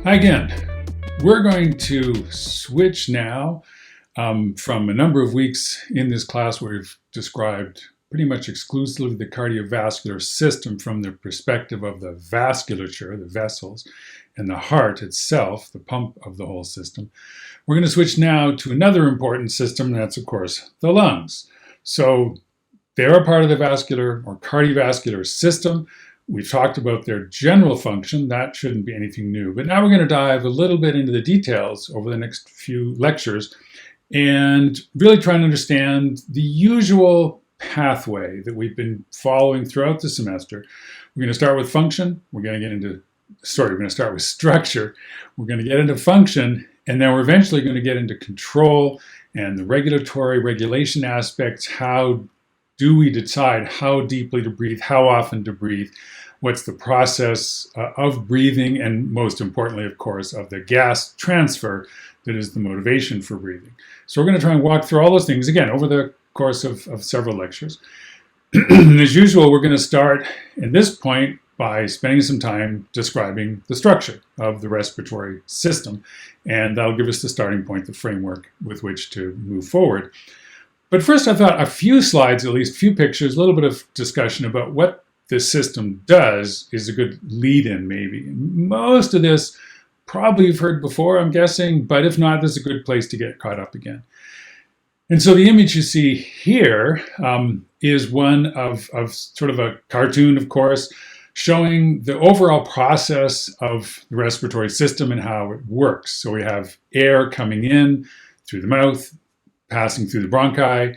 Hi again. We're going to switch now from a number of weeks in this class where we've described pretty much exclusively the cardiovascular system from the perspective of the vasculature, the vessels, and the heart itself, the pump of the whole system. We're going to switch now to another important system, and that's, of course, the lungs. So they're a part of the vascular or cardiovascular system. We've talked about their general function. That shouldn't be anything new. But now we're going to dive a little bit into the details over the next few lectures and really try and understand the usual pathway that we've been following throughout the semester. We're going to start with function. We're going to start with structure. We're going to get into function, and then we're eventually going to get into control and the regulatory regulation aspects. How do we decide how deeply to breathe, how often to breathe? What's the process of breathing, and most importantly, of course, of the gas transfer that is the motivation for breathing. So we're going to try and walk through all those things, again, over the course of several lectures. As usual, we're going to start at this point by spending some time describing the structure of the respiratory system, and that'll give us the starting point, the framework with which to move forward. But first, I thought a few slides, at least a few pictures, a little bit of discussion about what this system does is a good lead-in, maybe. Most of this probably you've heard before, I'm guessing, but if not, this is a good place to get caught up again. And so the image you see here is one of sort of a cartoon, of course, showing the overall process of the respiratory system and how it works. So we have air coming in through the mouth, passing through the bronchi,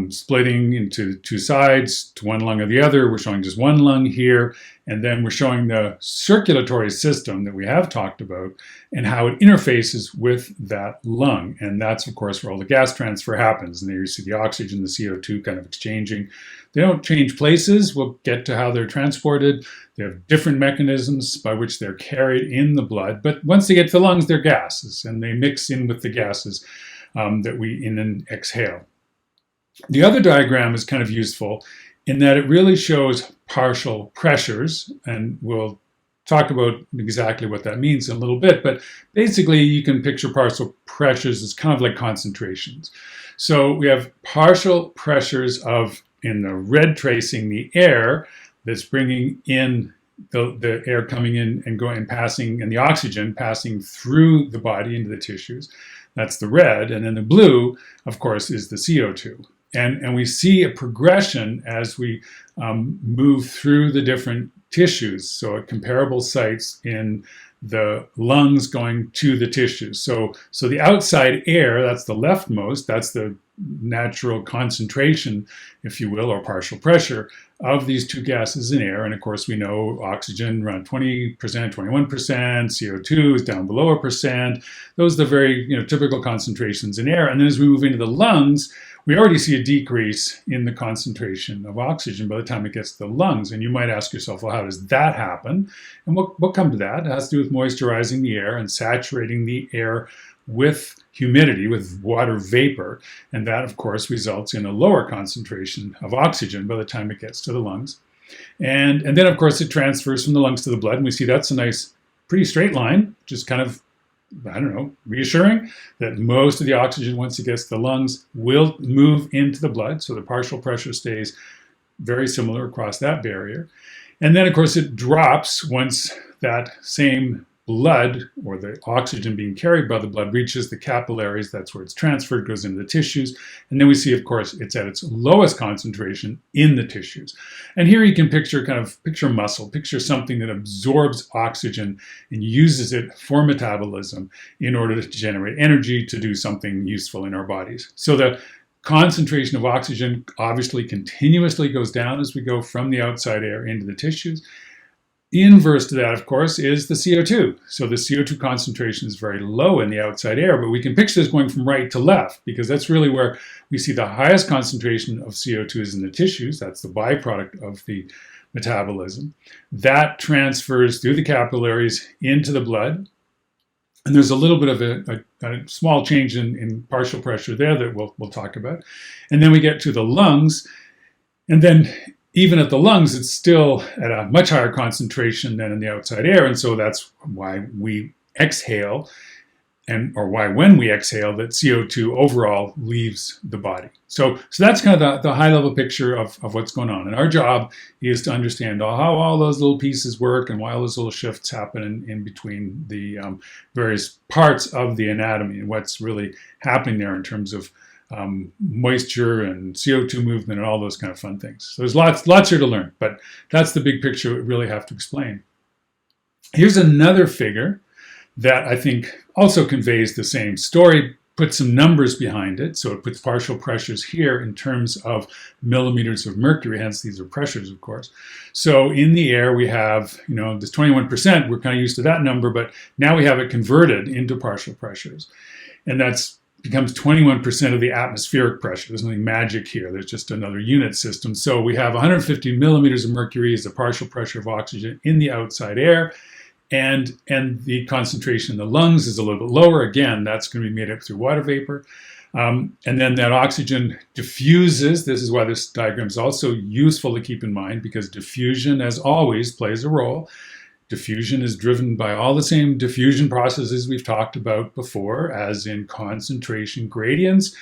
splitting into two sides, to one lung or the other. We're showing just one lung here, and then we're showing the circulatory system that we have talked about and how it interfaces with that lung. And that's, of course, where all the gas transfer happens. And there you see the oxygen, the CO2 kind of exchanging. They don't change places. We'll get to how they're transported. They have different mechanisms by which they're carried in the blood. But once they get to the lungs, they're gases, and they mix in with the gases that we in and exhale. The other diagram is kind of useful in that it really shows partial pressures, and we'll talk about exactly what that means in a little bit, but basically you can picture partial pressures as kind of like concentrations. So we have partial pressures of, in the red tracing, the air that's bringing in the air coming in and going and passing, and the oxygen passing through the body into the tissues. That's the red, and then the blue, of course, is the CO2. And we see a progression as we move through the different tissues, so at comparable sites in the lungs going to the tissues. So the outside air, that's the leftmost, that's the natural concentration, if you will, or partial pressure of these two gases in air. And of course, we know oxygen around 20%, 21%, CO2 is down below a percent. Those are the very typical concentrations in air. And then as we move into the lungs, we already see a decrease in the concentration of oxygen by the time it gets to the lungs. And you might ask yourself, well, how does that happen? And we'll come to that. It has to do with moisturizing the air and saturating the air with humidity, with water vapor. And that, of course, results in a lower concentration of oxygen by the time it gets to the lungs. And then, of course, it transfers from the lungs to the blood. And we see that's a nice, pretty straight line, just kind of, reassuring that most of the oxygen, once it gets to the lungs, will move into the blood. So the partial pressure stays very similar across that barrier. And then, of course, it drops once that same blood, or the oxygen being carried by the blood, reaches the capillaries. That's where it's transferred, goes into the tissues. And then we see, of course, it's at its lowest concentration in the tissues. And here you can picture muscle, picture something that absorbs oxygen and uses it for metabolism in order to generate energy to do something useful in our bodies. So the concentration of oxygen obviously continuously goes down as we go from the outside air into the tissues. Inverse to that, of course, is the CO2. So the CO2 concentration is very low in the outside air, but we can picture this going from right to left because that's really where we see the highest concentration of CO2 is in the tissues. That's the byproduct of the metabolism. That transfers through the capillaries into the blood. And there's a little bit of a small change in partial pressure there that we'll talk about. And then we get to the lungs, and then even at the lungs, it's still at a much higher concentration than in the outside air. And so that's why we exhale, or why when we exhale that CO2 overall leaves the body. So that's kind of the high level picture of what's going on. And our job is to understand how all those little pieces work and why all those little shifts happen in between the various parts of the anatomy and what's really happening there in terms of moisture and CO2 movement and all those kind of fun things. So there's lots here to learn, but that's the big picture we really have to explain. Here's another figure that I think also conveys the same story, puts some numbers behind it. So it puts partial pressures here in terms of millimeters of mercury, hence these are pressures, of course. So in the air we have, this 21%, we're kind of used to that number, but now we have it converted into partial pressures. And that's becomes 21% of the atmospheric pressure. There's nothing magic here. There's just another unit system. So we have 150 millimeters of mercury as the partial pressure of oxygen in the outside air. And the concentration in the lungs is a little bit lower. Again, that's going to be made up through water vapor. And then that oxygen diffuses. This is why this diagram is also useful to keep in mind, because diffusion, as always, plays a role. Diffusion is driven by all the same diffusion processes we've talked about before, as in concentration gradients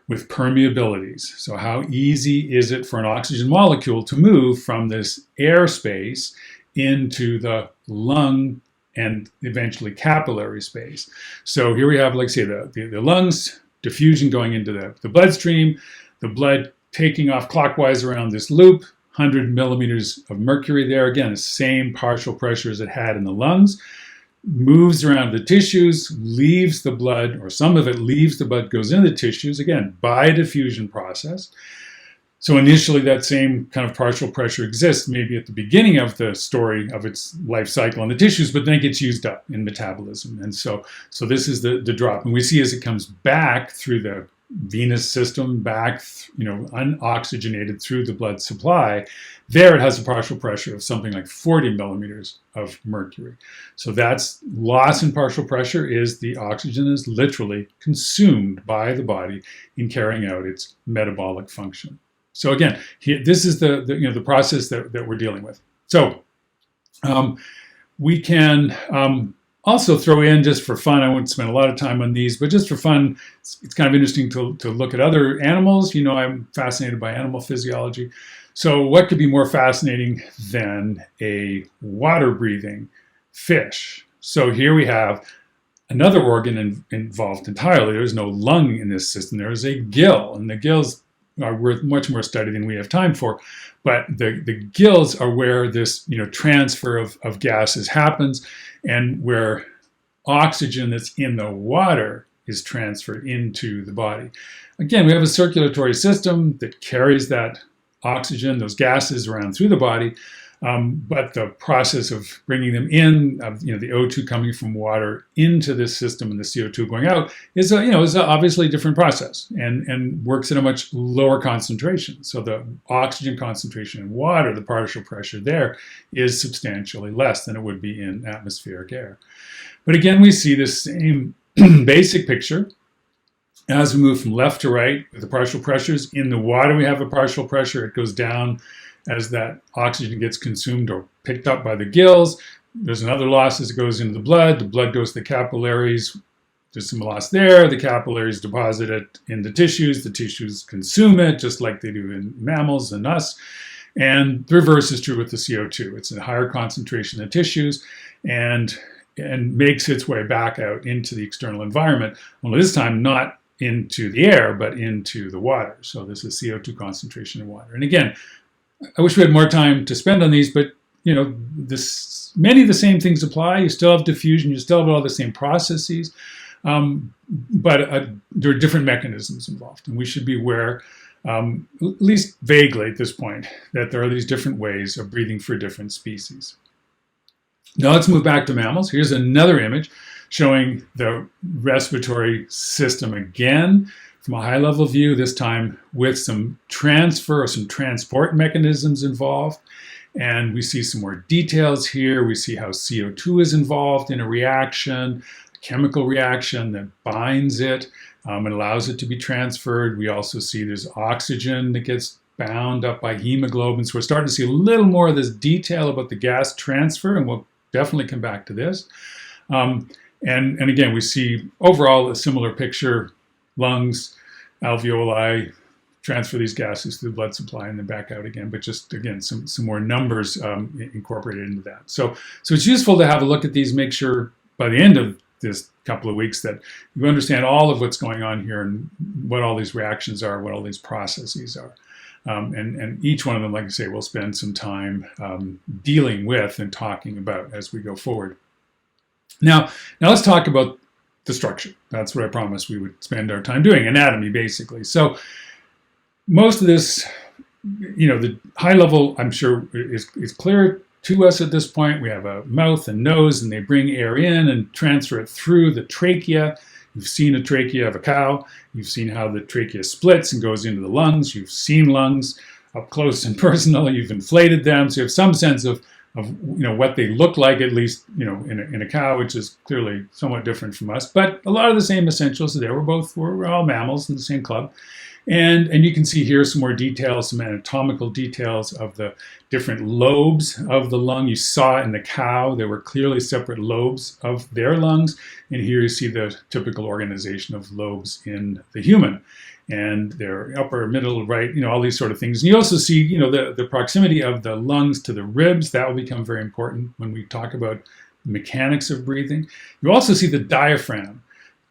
with permeabilities. So how easy is it for an oxygen molecule to move from this airspace into the lung and eventually capillary space? So here we have, like say, the lungs, diffusion going into the bloodstream, the blood taking off clockwise around this loop, 100 millimeters of mercury there. Again, the same partial pressure as it had in the lungs, moves around the tissues, leaves the blood, or some of it leaves the blood, goes into the tissues, again, by a diffusion process. So initially that same kind of partial pressure exists maybe at the beginning of the story of its life cycle in the tissues, but then it gets used up in metabolism. And so this is the drop. And we see as it comes back through the venous system, back, unoxygenated through the blood supply, there it has a partial pressure of something like 40 millimeters of mercury. So that's loss in partial pressure is the oxygen is literally consumed by the body in carrying out its metabolic function. So again, this is the process that we're dealing with. So we can also throw in, just for fun, I won't spend a lot of time on these, but just for fun, it's kind of interesting to look at other animals. I'm fascinated by animal physiology. So what could be more fascinating than a water-breathing fish? So here we have another organ involved entirely. There's no lung in this system. There is a gill, and the gills are worth much more study than we have time for. But the gills are where this transfer of gases happens, and where oxygen that's in the water is transferred into the body. Again, we have a circulatory system that carries that oxygen, those gases around through the body, but the process of bringing them in, the O2 coming from water into this system and the CO2 going out is obviously a different process and works at a much lower concentration. So the oxygen concentration in water, the partial pressure there, is substantially less than it would be in atmospheric air. But again, we see the same basic picture as we move from left to right with the partial pressures. In the water, we have a partial pressure. It goes down as that oxygen gets consumed or picked up by the gills. There's another loss as it goes into the blood goes to the capillaries. There's some loss there. The capillaries deposit it in the tissues consume it, just like they do in mammals and us. And the reverse is true with the CO2. It's a higher concentration in the tissues and makes its way back out into the external environment. Well, this time not into the air, but into the water. So this is CO2 concentration in water. And again, I wish we had more time to spend on these, but many of the same things apply. You still have diffusion, you still have all the same processes, but there are different mechanisms involved, and we should be aware, at least vaguely at this point, that there are these different ways of breathing for different species. Now let's move back to mammals. Here's another image showing the respiratory system again from a high-level view, this time with some transfer or some transport mechanisms involved. And we see some more details here. We see how CO2 is involved in a reaction, a chemical reaction that binds it and allows it to be transferred. We also see there's oxygen that gets bound up by hemoglobin. So we're starting to see a little more of this detail about the gas transfer, and we'll definitely come back to this. And again, we see overall a similar picture: lungs, alveoli, transfer these gases through the blood supply and then back out again. But just again, some more numbers incorporated into that. So it's useful to have a look at these, make sure by the end of this couple of weeks that you understand all of what's going on here and what all these reactions are, what all these processes are. And each one of them, like I say, we'll spend some time dealing with and talking about as we go forward. Now let's talk about the structure. That's what I promised we would spend our time doing, anatomy, basically. So most of this, the high level, I'm sure, is clear to us at this point. We have a mouth and nose, and they bring air in and transfer it through the trachea. You've seen a trachea of a cow. You've seen how the trachea splits and goes into the lungs. You've seen lungs up close and personal. You've inflated them, so you have some sense of what they look like, at least in a cow, which is clearly somewhat different from us. But a lot of the same essentials are there. We're all mammals in the same club. And you can see here some more details, some anatomical details of the different lobes of the lung. You saw in the cow, there were clearly separate lobes of their lungs. And here you see the typical organization of lobes in the human. And their upper, middle, right, all these sort of things. And you also see, the proximity of the lungs to the ribs. That will become very important when we talk about the mechanics of breathing. You also see the diaphragm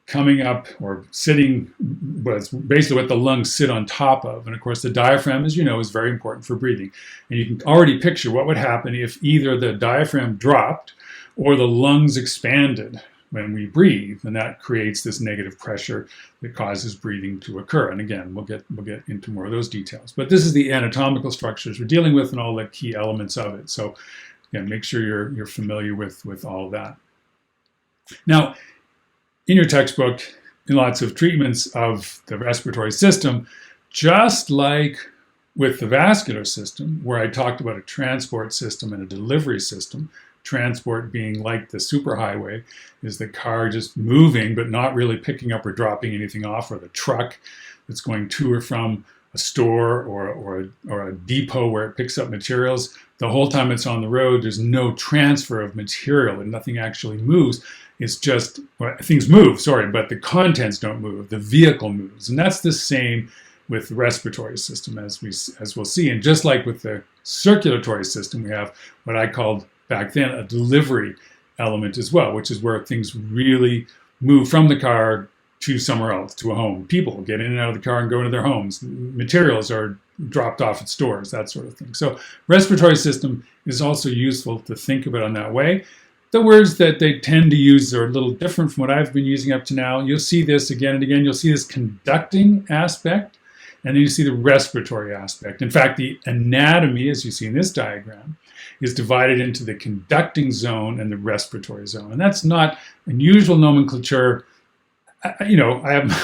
coming up or sitting, but it's basically what the lungs sit on top of. And of course, the diaphragm, as you know, is very important for breathing. And you can already picture what would happen if either the diaphragm dropped or the lungs expanded when we breathe. And that creates this negative pressure that causes breathing to occur. And again, we'll get into more of those details. But this is the anatomical structures we're dealing with and all the key elements of it. So again, make sure you're familiar with all of that. Now, in your textbook, in lots of treatments of the respiratory system, just like with the vascular system, where I talked about a transport system and a delivery system, transport being like the superhighway, is the car just moving but not really picking up or dropping anything off, or the truck that's going to or from a store or a depot where it picks up materials. The whole time it's on the road, there's no transfer of material and nothing actually moves. It's just, things move, but the contents don't move. The vehicle moves. And that's the same with the respiratory system, as we'll see. And just like with the circulatory system, we have what I called back then a delivery element as well, which is where things really move from the car to somewhere else, to a home. People get in and out of the car and go into their homes. Materials are dropped off at stores, that sort of thing. So respiratory system is also useful to think about in that way. The words that they tend to use are a little different from what I've been using up to now. You'll see this again and again. You'll see this conducting aspect, and then you see the respiratory aspect. In fact, the anatomy, as you see in this diagram, is divided into the conducting zone and the respiratory zone. And that's not unusual nomenclature. I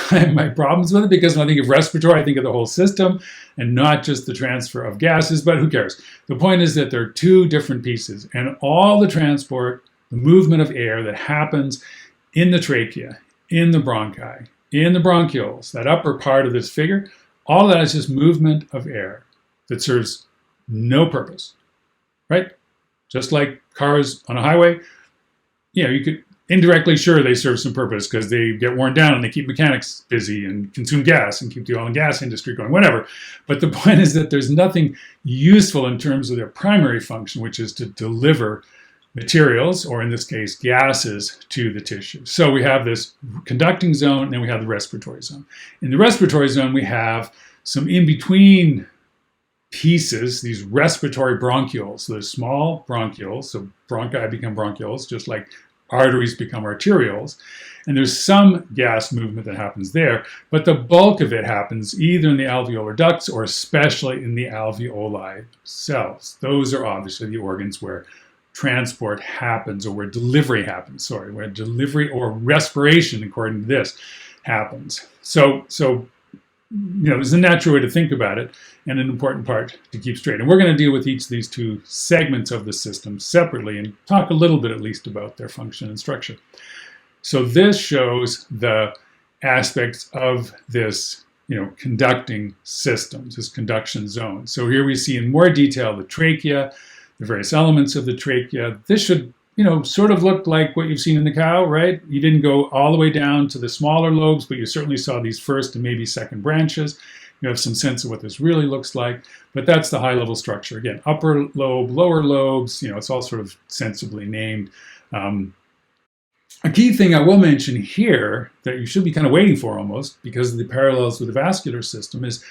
have my problems with it, because when I think of respiratory, I think of the whole system and not just the transfer of gases, but who cares? The point is that there are two different pieces, and all the transport, the movement of air that happens in the trachea, in the bronchi, in the bronchioles, that upper part of this figure, all that is just movement of air that serves no purpose, right? Just like cars on a highway, you could indirectly, sure, they serve some purpose because they get worn down and they keep mechanics busy and consume gas and keep the oil and gas industry going, whatever. But the point is that there's nothing useful in terms of their primary function, which is to deliver materials, or in this case, gases, to the tissue. So we have this conducting zone, and then we have the respiratory zone. In the respiratory zone, we have some in-between pieces, these respiratory bronchioles. So there's small bronchioles, so bronchi become bronchioles, just like arteries become arterioles. And there's some gas movement that happens there, but the bulk of it happens either in the alveolar ducts or especially in the alveoli cells. Those are obviously the organs where transport happens, or where delivery happens, where delivery or respiration, according to this, happens. So there's a natural way to think about it, and an important part to keep straight. And we're going to deal with each of these two segments of the system separately and talk a little bit at least about their function and structure. So this shows the aspects of this, conducting systems, this conduction zone. So here we see in more detail the trachea, the various elements of the trachea. This should, sort of looked like what you've seen in the cow, right? You didn't go all the way down to the smaller lobes, but you certainly saw these first and maybe second branches. You have some sense of what this really looks like, but that's the high-level structure. Again, upper lobe, lower lobes, it's all sort of sensibly named. A key thing I will mention here that you should be kind of waiting for almost, because of the parallels with the vascular system, is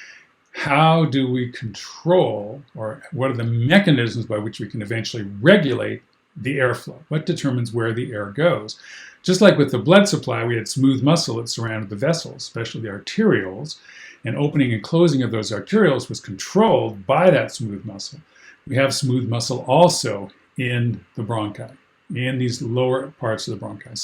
how do we control, or what are the mechanisms by which we can eventually regulate the airflow? What determines where the air goes? Just like with the blood supply, we had smooth muscle that surrounded the vessels, especially the arterioles, and opening and closing of those arterioles was controlled by that smooth muscle. We have smooth muscle also in the bronchi, in these lower parts of the bronchi.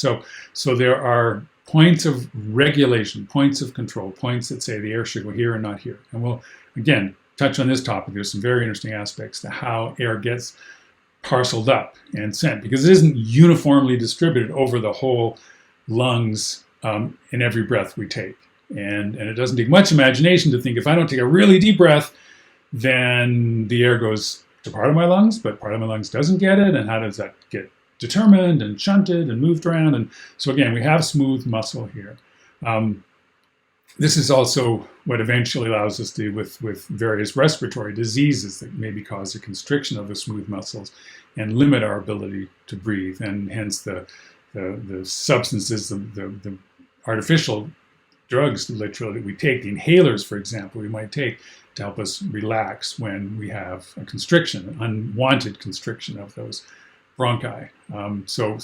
So there are points of regulation, points of control, points that say the air should go here and not here. And we'll, again, touch on this topic. There's some very interesting aspects to how air gets parceled up and sent, because it isn't uniformly distributed over the whole lungs in every breath we take. And it doesn't take much imagination to think if I don't take a really deep breath, then the air goes to part of my lungs, but part of my lungs doesn't get it. And how does that get determined and shunted and moved around? And so again, we have smooth muscle here. This is also what eventually allows us to deal with various respiratory diseases that maybe cause a constriction of the smooth muscles and limit our ability to breathe, and hence the substances, the artificial drugs literally that we take, the inhalers, for example, we might take to help us relax when we have a constriction, an unwanted constriction of those bronchi. So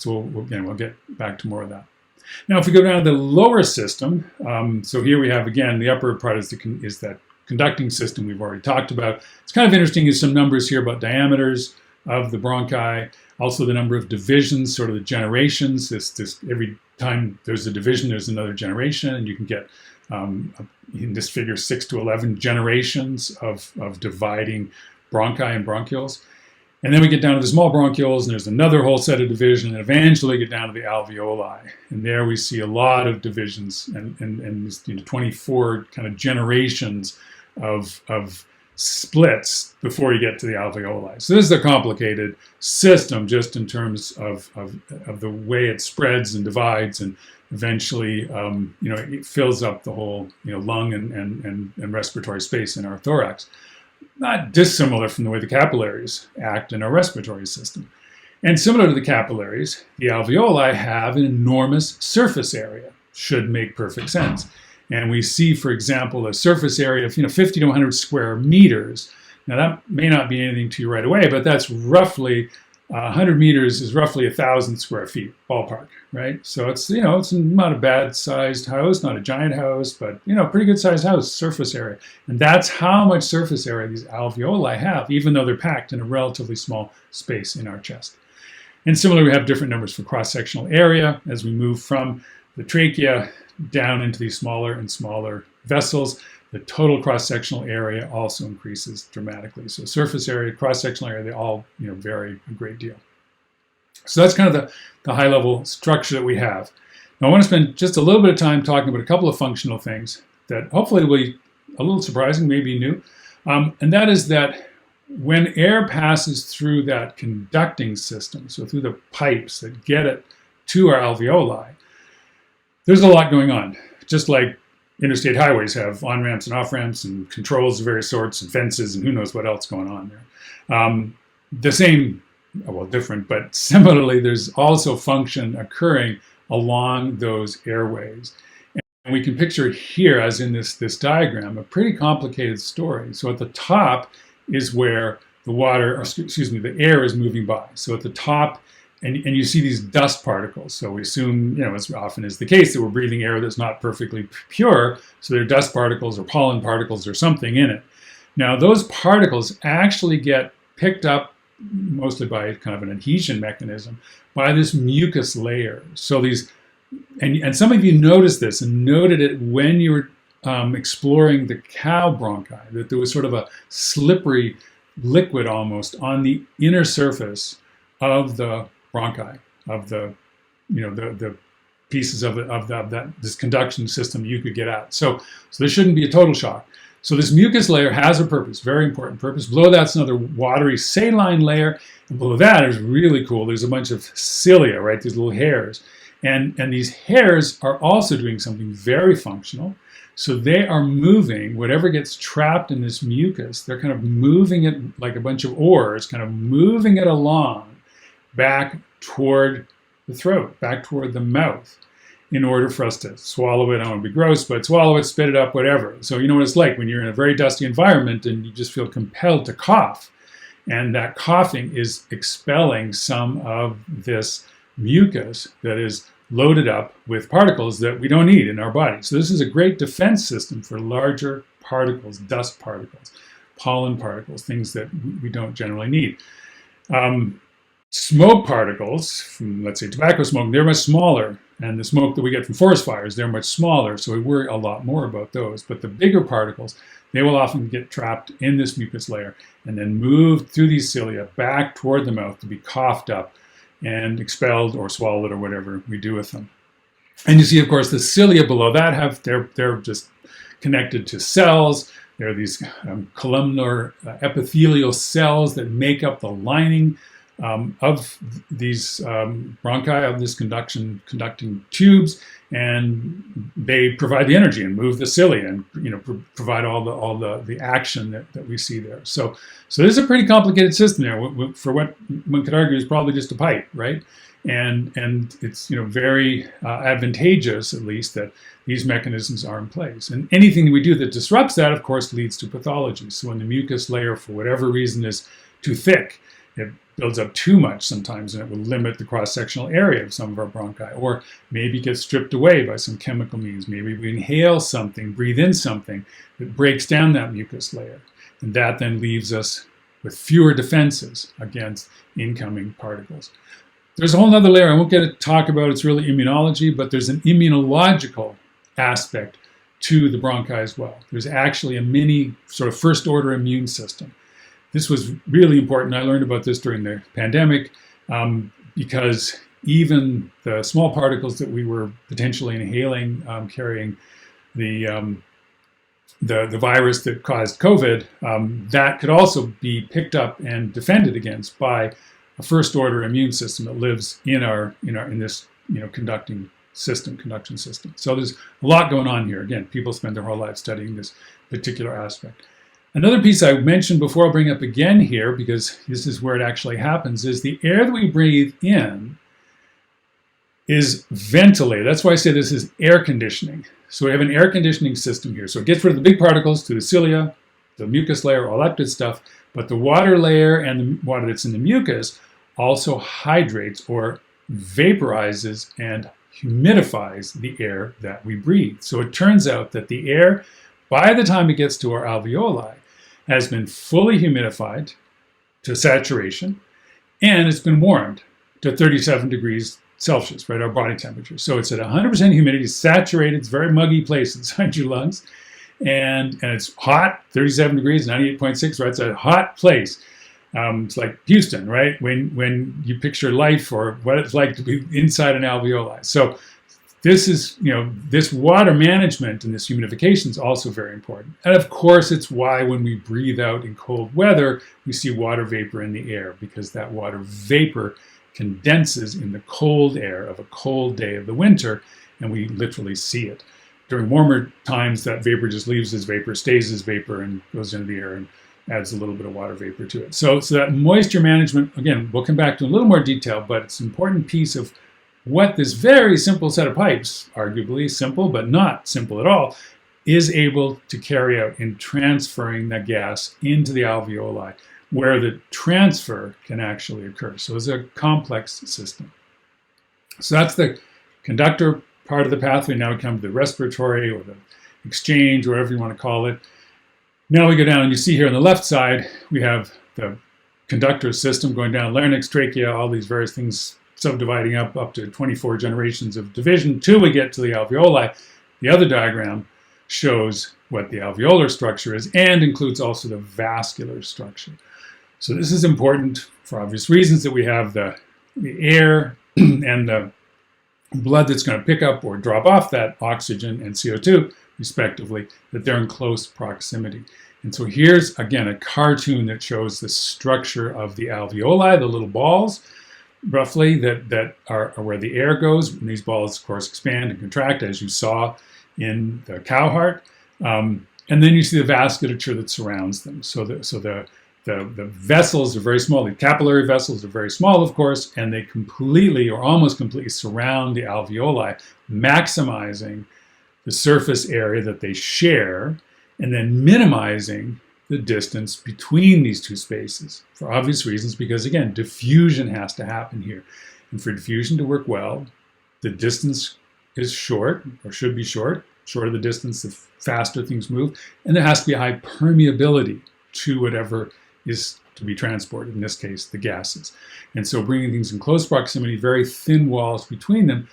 again, we'll get back to more of that. Now, if we go down to the lower system, so here we have, again, the upper part is that conducting system we've already talked about. It's kind of interesting, is some numbers here about diameters of the bronchi, also the number of divisions, sort of the generations. This every time there's a division, there's another generation, and you can get in this figure 6 to 11 generations of dividing bronchi and bronchioles. And then we get down to the small bronchioles, and there's another whole set of division, and eventually get down to the alveoli. And there we see a lot of divisions and 24 kind of generations of splits before you get to the alveoli. So this is a complicated system just in terms of the way it spreads and divides, and eventually it fills up the whole lung and respiratory space in our thorax. Not dissimilar from the way the capillaries act in our respiratory system. And similar to the capillaries, the alveoli have an enormous surface area. Should make perfect sense. And we see, for example, a surface area of 50 to 100 square meters. Now that may not be anything to you right away, but that's roughly 100 meters is roughly 1,000 square feet, ballpark, right? So it's it's not a bad-sized house, not a giant house, but pretty good-sized house, surface area. And that's how much surface area these alveoli have, even though they're packed in a relatively small space in our chest. And similarly, we have different numbers for cross-sectional area as we move from the trachea down into these smaller and smaller vessels. The total cross-sectional area also increases dramatically. So surface area, cross-sectional area, they all vary a great deal. So that's kind of the high-level structure that we have. Now I want to spend just a little bit of time talking about a couple of functional things that hopefully will be a little surprising, maybe new. And that is that when air passes through that conducting system, so through the pipes that get it to our alveoli, there's a lot going on. Just like interstate highways have on-ramps and off-ramps and controls of various sorts and fences and who knows what else going on there. The same, well, different, but similarly, there's also function occurring along those airways. And we can picture it here, as in this diagram, a pretty complicated story. So at the top is where the air is moving by. So at the top, and you see these dust particles. So we assume, as often is the case, that we're breathing air that's not perfectly pure. So there are dust particles or pollen particles or something in it. Now, those particles actually get picked up mostly by kind of an adhesion mechanism by this mucus layer. So these, and some of you noticed this and noted it when you were exploring the cow bronchi, that there was sort of a slippery liquid almost on the inner surface of the bronchi, of the pieces of this conduction system you could get at. So this shouldn't be a total shock. So this mucus layer has a purpose, very important purpose. Below that's another watery saline layer. And below that is really cool. There's a bunch of cilia, right? These little hairs. And these hairs are also doing something very functional. So they are moving whatever gets trapped in this mucus. They're kind of moving it like a bunch of oars, kind of moving it along back toward the throat, back toward the mouth, in order for us to swallow it. I don't want to be gross, but swallow it, spit it up, whatever. So you know what it's like when you're in a very dusty environment and you just feel compelled to cough. And that coughing is expelling some of this mucus that is loaded up with particles that we don't need in our body. So this is a great defense system for larger particles, dust particles, pollen particles, things that we don't generally need. Smoke particles from, let's say, tobacco smoke, they're much smaller. And the smoke that we get from forest fires, they're much smaller. So we worry a lot more about those. But the bigger particles, they will often get trapped in this mucus layer and then move through these cilia back toward the mouth to be coughed up and expelled or swallowed or whatever we do with them. And you see, of course, the cilia below that they're just connected to cells. There are these columnar epithelial cells that make up the lining of these bronchi, of this conducting tubes, and they provide the energy and move the cilia and provide all the action that we see there. So this is a pretty complicated system there for what one could argue is probably just a pipe, right? And it's very advantageous, at least, that these mechanisms are in place. And anything we do that disrupts that, of course, leads to pathology. So when the mucus layer, for whatever reason, is too thick, it builds up too much sometimes, and it will limit the cross-sectional area of some of our bronchi, or maybe gets stripped away by some chemical means. Maybe we inhale something, breathe in something that breaks down that mucus layer, and that then leaves us with fewer defenses against incoming particles. There's a whole other layer I won't get to talk about. It's really immunology, but there's an immunological aspect to the bronchi as well. There's actually a mini sort of first-order immune system. This was really important. I learned about this during the pandemic because even the small particles that we were potentially inhaling, carrying the virus that caused COVID, that could also be picked up and defended against by a first-order immune system that lives in this conduction system. So there's a lot going on here. Again, people spend their whole lives studying this particular aspect. Another piece I mentioned before, I'll bring up again here because this is where it actually happens, is the air that we breathe in is ventilated. That's why I say this is air conditioning. So we have an air conditioning system here. So it gets rid of the big particles to the cilia, the mucus layer, all that good stuff. But the water layer and the water that's in the mucus also hydrates or vaporizes and humidifies the air that we breathe. So it turns out that the air, by the time it gets to our alveoli, has been fully humidified to saturation, and it's been warmed to 37 degrees Celsius, right, our body temperature. So it's at 100% humidity, saturated, it's a very muggy place inside your lungs, and it's hot, 37 degrees, 98.6, right, it's a hot place. It's like Houston, right, when you picture life or what it's like to be inside an alveoli. So this is, this water management and this humidification is also very important. And of course, it's why when we breathe out in cold weather, we see water vapor in the air, because that water vapor condenses in the cold air of a cold day of the winter, and we literally see it. During warmer times, that vapor just leaves as vapor, stays as vapor, and goes into the air and adds a little bit of water vapor to it. So that moisture management, again, we'll come back to in a little more detail, but it's an important piece of what this very simple set of pipes, arguably simple but not simple at all, is able to carry out in transferring that gas into the alveoli, where the transfer can actually occur. So it's a complex system. So that's the conductor part of the pathway. Now we come to the respiratory or the exchange, whatever you want to call it. Now we go down and you see here on the left side, we have the conductor system going down larynx, trachea, all these various things subdividing up to 24 generations of division till we get to the alveoli. The other diagram shows what the alveolar structure is and includes also the vascular structure. So this is important for obvious reasons, that we have the air and the blood that's going to pick up or drop off that oxygen and CO2 respectively, that they're in close proximity. And so here's, again, a cartoon that shows the structure of the alveoli, the little balls, roughly, that are where the air goes. And these balls, of course, expand and contract, as you saw in the cow heart. And then you see the vasculature that surrounds them. So the vessels are very small. The capillary vessels are very small, of course, and they completely or almost completely surround the alveoli, maximizing the surface area that they share, and then minimizing the distance between these two spaces for obvious reasons, because again, diffusion has to happen here. And for diffusion to work well, the distance is short, or should be short. Shorter the distance, the faster things move. And there has to be a high permeability to whatever is to be transported, in this case, the gases. And so bringing things in close proximity, very thin walls between them,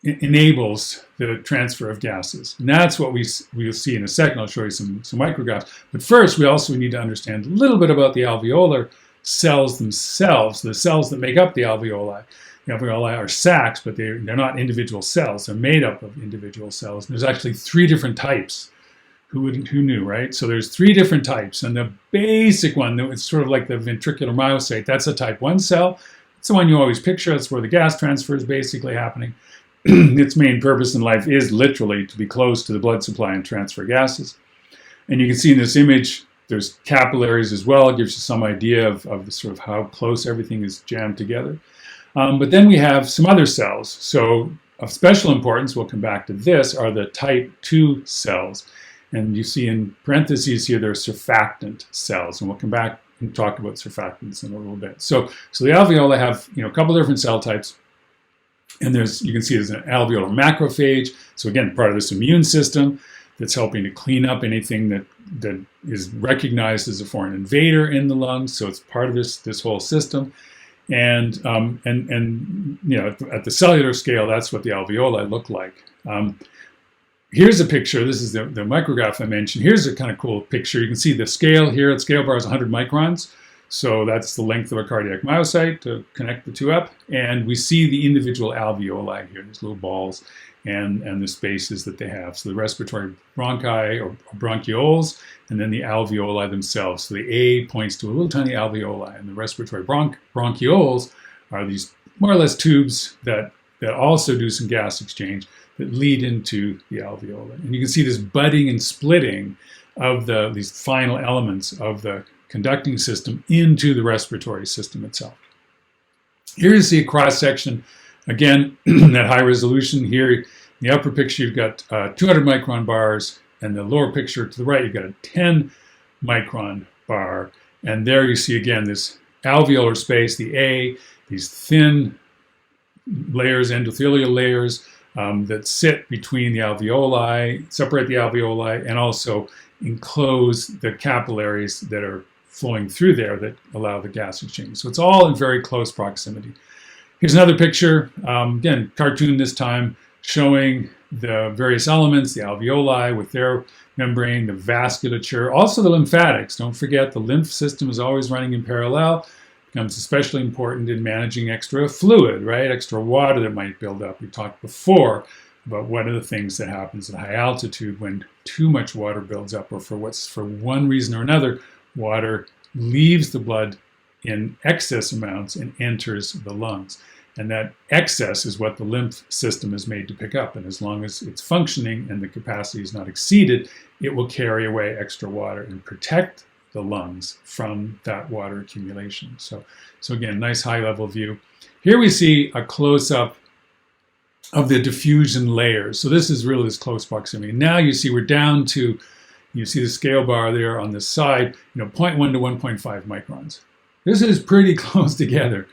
enables the transfer of gases. And that's what we'll see in a second. I'll show you some micrographs. But first, we also need to understand a little bit about the alveolar cells themselves, the cells that make up the alveoli. The alveoli are sacs, but they're not individual cells. They're made up of individual cells. And there's actually 3 different types. Who knew, right? So there's 3 different types. And the basic one, it's sort of like the ventricular myocyte, that's a type 1 cell. It's the one you always picture. That's where the gas transfer is basically happening. Its main purpose in life is literally to be close to the blood supply and transfer gases. And you can see in this image, there's capillaries as well. It gives you some idea of the sort of how close everything is jammed together. But then we have some other cells. So of special importance, we'll come back to this, are the type 2 cells. And you see in parentheses here, they're surfactant cells. And we'll come back and talk about surfactants in a little bit. So the alveoli have a couple different cell types. And you can see there's an alveolar macrophage. So again, part of this immune system that's helping to clean up anything that is recognized as a foreign invader in the lungs. So it's part of this whole system. And at the cellular scale, that's what the alveoli look like. Here's a picture. This is the micrograph I mentioned. Here's a kind of cool picture. You can see the scale here. The scale bar is 100 microns. So that's the length of a cardiac myocyte to connect the two up. And we see the individual alveoli here, these little balls, and the spaces that they have. So the respiratory bronchi or bronchioles, and then the alveoli themselves. So the A points to a little tiny alveoli, and the respiratory bronchioles are these more or less tubes that also do some gas exchange that lead into the alveoli. And you can see this budding and splitting of these final elements of the conducting system into the respiratory system itself. Here you see a cross-section, again, at high resolution. Here in the upper picture, you've got 200 micron bars, and the lower picture to the right, you've got a 10 micron bar. And there you see, again, this alveolar space, the A, these thin layers, endothelial layers, that sit between the alveoli, separate the alveoli, and also enclose the capillaries that are flowing through there that allow the gas exchange. So it's all in very close proximity. Here's another picture, again, cartoon this time, showing the various elements, the alveoli with their membrane, the vasculature, also the lymphatics. Don't forget the lymph system is always running in parallel. Becomes especially important in managing extra fluid, right? Extra water that might build up. We talked before about what are the things that happens at high altitude when too much water builds up, or for one reason or another, water leaves the blood in excess amounts and enters the lungs. And that excess is what the lymph system is made to pick up. And as long as it's functioning and the capacity is not exceeded, it will carry away extra water and protect the lungs from that water accumulation. So again, nice high-level view. Here we see a close-up of the diffusion layers. So this is really this close proximity. Now you see we're down to, you see the scale bar there on the side, 0.1 to 1.5 microns. This is pretty close together.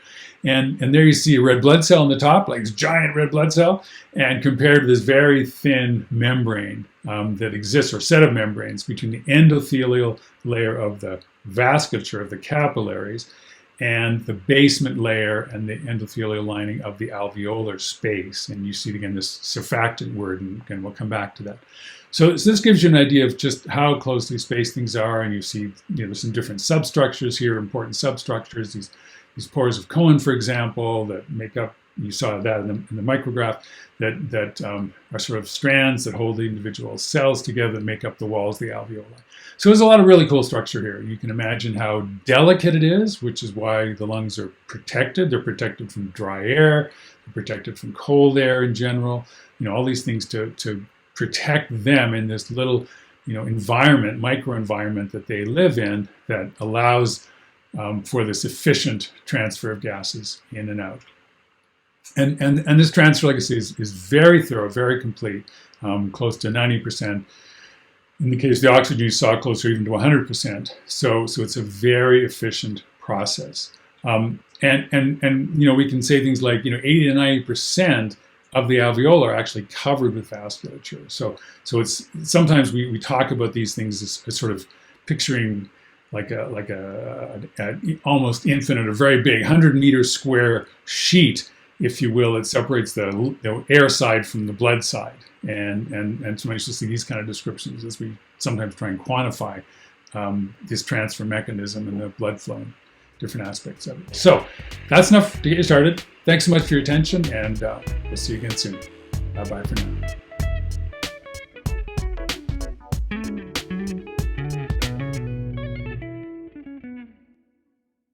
And there you see a red blood cell on the top, like this giant red blood cell, and compared to this very thin membrane that exists, or set of membranes, between the endothelial layer of the vasculature of the capillaries and the basement layer and the endothelial lining of the alveolar space. And you see, again, this surfactant word, and again, we'll come back to that. So this gives you an idea of just how closely spaced things are, and you see there's some different substructures here, important substructures, these pores of Cohen, for example, that make up You saw that in the micrograph, that are sort of strands that hold the individual cells together that make up the walls of the alveoli. So there's a lot of really cool structure here. You can imagine how delicate it is, which is why the lungs are protected. They're protected from dry air, they're protected from cold air in general. All these things to protect them in this little, environment, microenvironment that they live in that allows for this efficient transfer of gases in and out. And this transfer, like I say, is very thorough, very complete, close to 90%. In the case of the oxygen, you saw closer even to 100%. So it's a very efficient process. And we can say things like 80 to 90% of the alveoli are actually covered with vasculature. So it's sometimes we talk about these things as sort of picturing like a almost infinite, a very big 100-meter square sheet, if you will, that separates the air side from the blood side. And sometimes you'll see these kind of descriptions as we sometimes try and quantify this transfer mechanism and the blood flow and different aspects of it. So that's enough to get you started. Thanks so much for your attention, and we'll see you again soon. Bye-bye for now.